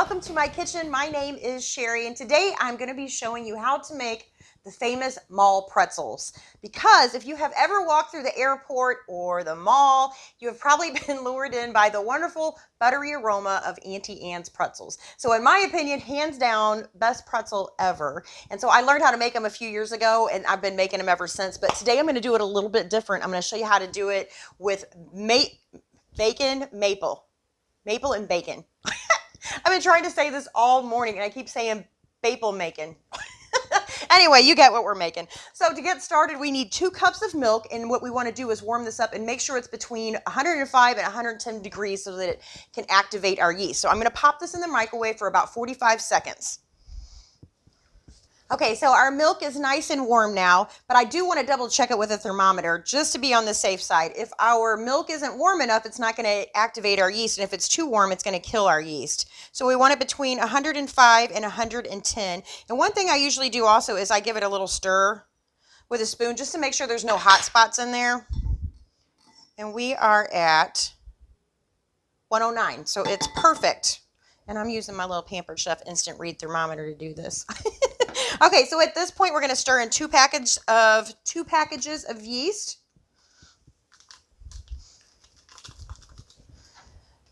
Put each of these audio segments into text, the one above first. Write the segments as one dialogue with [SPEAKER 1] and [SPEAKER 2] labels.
[SPEAKER 1] welcome to my kitchen. My name is Sherry, and today I'm going to be showing you how to make the famous mall pretzels. Because if you have ever walked through the airport or the mall, you have probably been lured in by the wonderful buttery aroma of Auntie Anne's pretzels. So in my opinion, hands down, best pretzel ever. And so I learned how to make them a few years ago, and I've been making them ever since. But today I'm going to do it a little bit different. I'm going to show you how to do it with maple and bacon. I've been trying to say this all morning, and I keep saying maple making. Anyway, you get what we're making. So to get started, we need 2 cups of milk, and what we want to do is warm this up and make sure it's between 105 and 110 degrees so that it can activate our yeast. So I'm going to pop this in the microwave for about 45 seconds. Okay, so our milk is nice and warm now, but I do want to double check it with a thermometer just to be on the safe side. If our milk isn't warm enough, it's not going to activate our yeast, and if it's too warm, it's going to kill our yeast. So we want it between 105 and 110. And one thing I usually do also is I give it a little stir with a spoon just to make sure there's no hot spots in there. And we are at 109, so it's perfect. And I'm using my little Pampered Chef instant read thermometer to do this. Okay, so at this point, we're going to stir in 2 packages of yeast.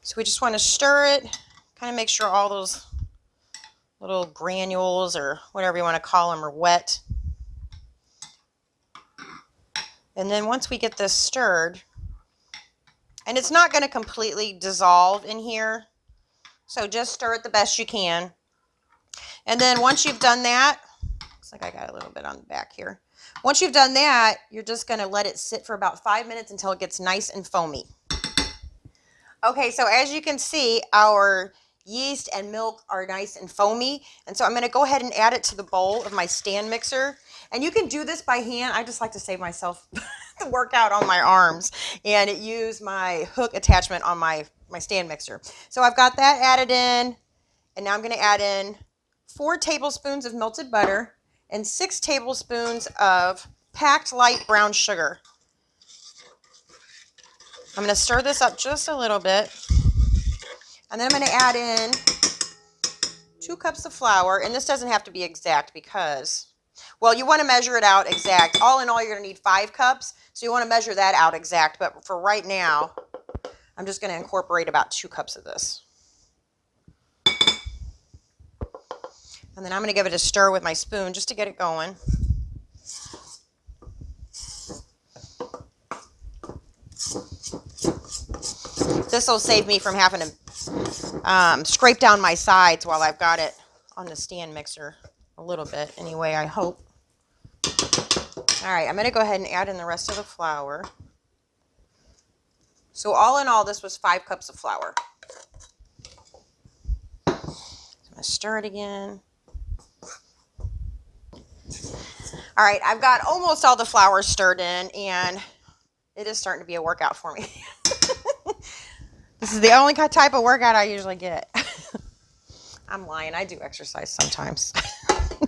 [SPEAKER 1] So we just want to stir it, kind of make sure all those little granules or whatever you want to call them are wet. And then once we get this stirred, and it's not going to completely dissolve in here, so just stir it the best you can. And then once you've done that, looks like I got a little bit on the back here. Once you've done that, you're just going to let it sit for about 5 minutes until it gets nice and foamy. Okay, so as you can see, our yeast and milk are nice and foamy. And so I'm going to go ahead and add it to the bowl of my stand mixer. And you can do this by hand. I just like to save myself the workout on my arms and use my hook attachment on my stand mixer. So I've got that added in, and now I'm going to add in 4 tablespoons of melted butter and 6 tablespoons of packed light brown sugar. I'm going to stir this up just a little bit, and then I'm going to add in 2 cups of flour, and this doesn't have to be exact because, well, you want to measure it out exact. All in all, you're going to need 5 cups, so you want to measure that out exact, but for right now, I'm just going to incorporate about 2 cups of this. And then I'm going to give it a stir with my spoon just to get it going. This will save me from having to scrape down my sides while I've got it on the stand mixer a little bit. Anyway, I hope. All right, I'm going to go ahead and add in the rest of the flour. So all in all, this was 5 cups of flour. So I'm going to stir it again. All right, I've got almost all the flour stirred in, and it is starting to be a workout for me. This is the only type of workout I usually get. I'm lying. I do exercise sometimes.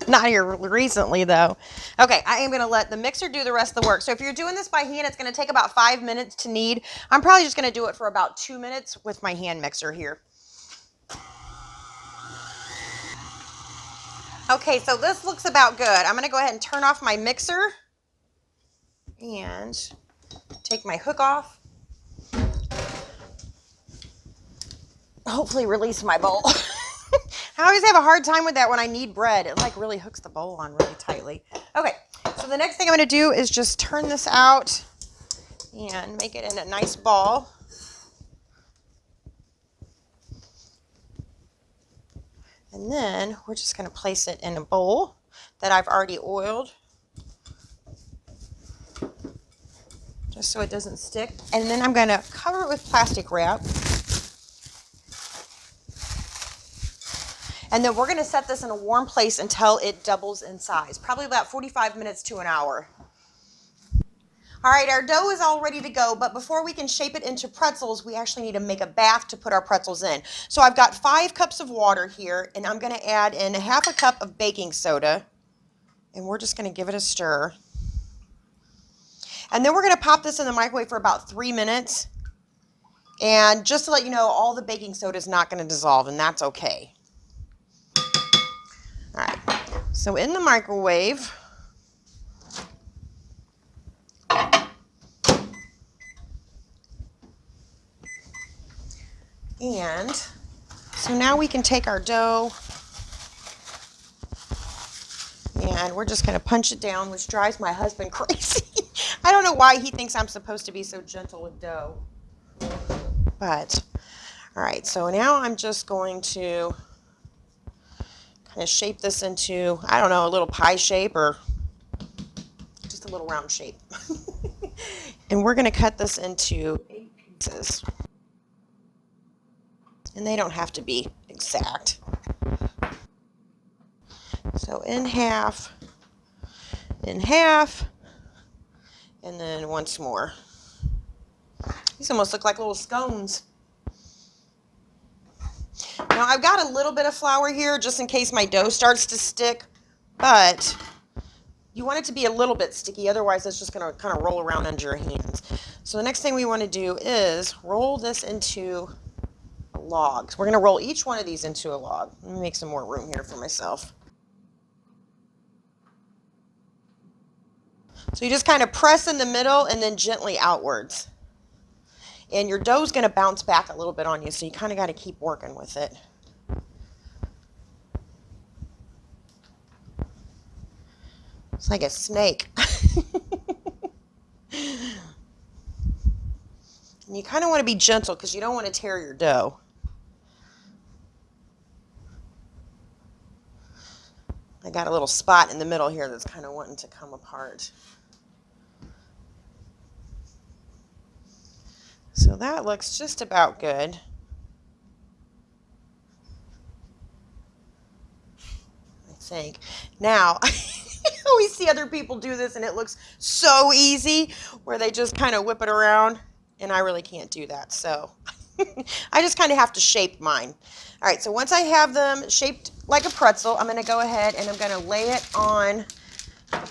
[SPEAKER 1] Not here recently, though. Okay, I am going to let the mixer do the rest of the work. So if you're doing this by hand, it's going to take about 5 minutes to knead. I'm probably just going to do it for about 2 minutes with my hand mixer here. Okay, so this looks about good. I'm going to go ahead and turn off my mixer and take my hook off. Hopefully release my bowl. I always have a hard time with that when I knead bread. It like really hooks the bowl on really tightly. Okay, so the next thing I'm going to do is just turn this out and make it in a nice ball. And then we're just going to place it in a bowl that I've already oiled, just so it doesn't stick. And then I'm going to cover it with plastic wrap. And then we're going to set this in a warm place until it doubles in size, probably about 45 minutes to an hour. All right, our dough is all ready to go, but before we can shape it into pretzels, we actually need to make a bath to put our pretzels in. So I've got 5 cups of water here, and I'm going to add in 1/2 cup of baking soda, and we're just going to give it a stir. And then we're going to pop this in the microwave for about 3 minutes. And just to let you know, all the baking soda is not going to dissolve, and that's okay. So in the microwave, and so now we can take our dough and we're just going to punch it down, which drives my husband crazy. I don't know why he thinks I'm supposed to be so gentle with dough. But, all right, so now I'm just going to kind of shape this into, I don't know, a little pie shape or just a little round shape. And we're going to cut this into 8 pieces. And they don't have to be exact. So in half, and then once more. These almost look like little scones. Now I've got a little bit of flour here just in case my dough starts to stick, but you want it to be a little bit sticky, otherwise it's just going to kind of roll around under your hands. So the next thing we want to do is roll this into a log. So we're going to roll each one of these into a log. Let me make some more room here for myself. So you just kind of press in the middle and then gently outwards. And your dough's going to bounce back a little bit on you, so you kind of got to keep working with it. It's like a snake. And you kind of want to be gentle because you don't want to tear your dough. I got a little spot in the middle here that's kind of wanting to come apart. So that looks just about good. I think. Now, I always see other people do this and it looks so easy where they just kind of whip it around, and I really can't do that. So I just kind of have to shape mine. All right, so once I have them shaped like a pretzel, I'm going to go ahead and I'm going to lay it on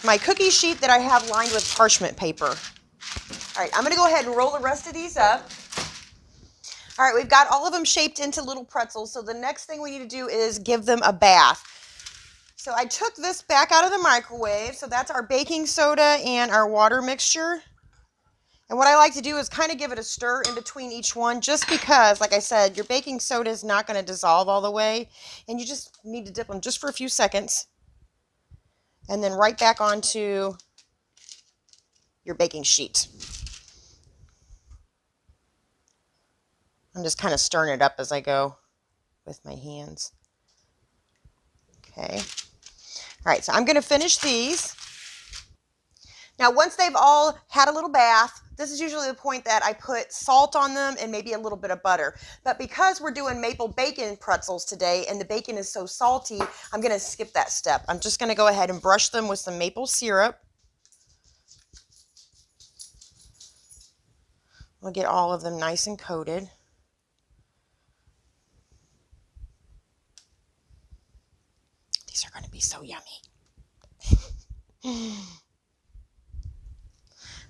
[SPEAKER 1] my cookie sheet that I have lined with parchment paper. All right, I'm going to go ahead and roll the rest of these up. All right, we've got all of them shaped into little pretzels, so the next thing we need to do is give them a bath. So I took this back out of the microwave, so that's our baking soda and our water mixture. And what I like to do is kind of give it a stir in between each one, just because, like I said, your baking soda is not going to dissolve all the way, and you just need to dip them just for a few seconds. And then right back onto your baking sheet. I'm just kind of stirring it up as I go with my hands. Okay. All right, so I'm going to finish these. Now, once they've all had a little bath, this is usually the point that I put salt on them and maybe a little bit of butter. But because we're doing maple bacon pretzels today and the bacon is so salty, I'm going to skip that step. I'm just going to go ahead and brush them with some maple syrup. We'll get all of them nice and coated. These are going to be so yummy.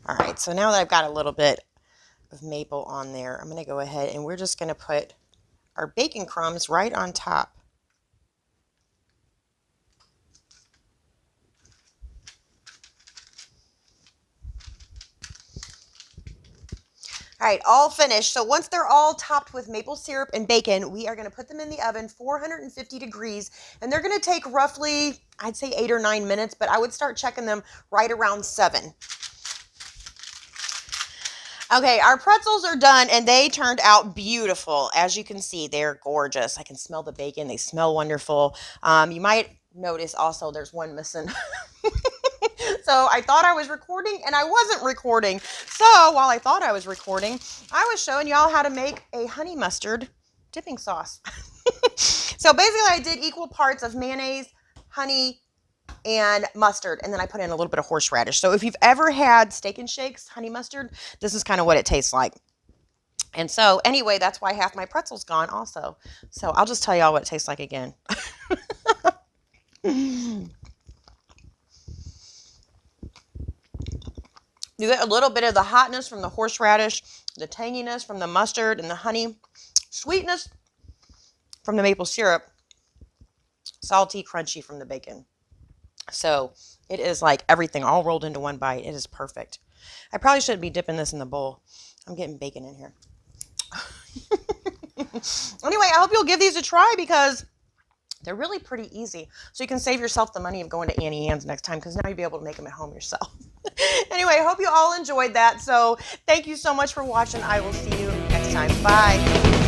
[SPEAKER 1] All right, so now that I've got a little bit of maple on there, I'm going to go ahead and we're just going to put our bacon crumbs right on top. All right, all finished. So once they're all topped with maple syrup and bacon, we are going to put them in the oven, 450 degrees, and they're going to take roughly, I'd say 8 or 9 minutes, but I would start checking them right around 7. Okay, our pretzels are done, and they turned out beautiful. As you can see, they're gorgeous. I can smell the bacon. They smell wonderful. You might notice also there's one missing. So I thought I was recording and I wasn't recording. So while I thought I was recording, I was showing y'all how to make a honey mustard dipping sauce. So basically I did equal parts of mayonnaise, honey, and mustard, and then I put in a little bit of horseradish. So if you've ever had Steak and Shake's honey mustard, this is kind of what it tastes like. And so anyway, that's why half my pretzel's gone also. So I'll just tell y'all what it tastes like again. You get a little bit of the hotness from the horseradish, the tanginess from the mustard and the honey, sweetness from the maple syrup, salty, crunchy from the bacon. So it is like everything all rolled into one bite. It is perfect. I probably should be dipping this in the bowl. I'm getting bacon in here. Anyway, I hope you'll give these a try because they're really pretty easy. So you can save yourself the money of going to Auntie Anne's next time because now you'll be able to make them at home yourself. Anyway, I hope you all enjoyed that. So thank you so much for watching. I will see you next time. Bye.